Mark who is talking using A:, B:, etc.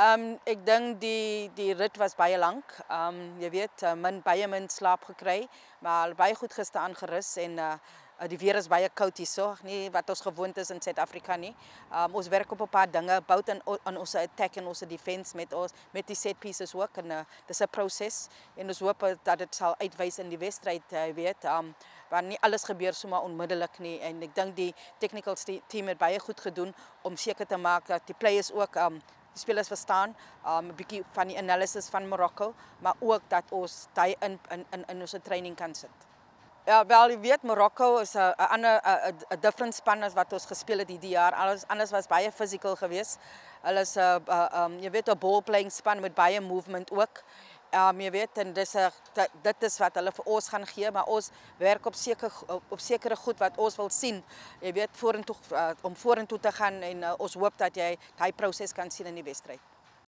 A: Ek dink die rit was baie lank. Jy weet, baie min slaap gekry, maar baie goed gestaan gerus en die weer is baie koud hierso, nie wat ons gewoond is in Suid-Afrika nie. Ons werk op 'n paar dinge, bout aan ons attack en ons defense met die set pieces ook en dis 'n proses en ons hoop dat dit sal uitwys in die wedstryd, jy weet, waar nie alles gebeur sommer onmiddellik nie en ek dink die technical team het baie goed gedoen om seker te maak dat die players ook die spelers verstaan, 'n bietjie van die analysis van Morocco, maar ook dat ons daai in ons training kan sit. Ja, wel, jy weet, Morocco is 'n different span as wat ons gespeel het hierdie jaar. Alles was baie physical geweest. Hulle is jy weet, 'n ball playing span met baie movement ook. Jy weet, en dit is wat hulle vir ons gaan gee, maar ons werk op sekere goed wat ons wil sien. Jy weet, om vorentoe te gaan en ons hoop dat jy daai proses kan sien in die wedstryd.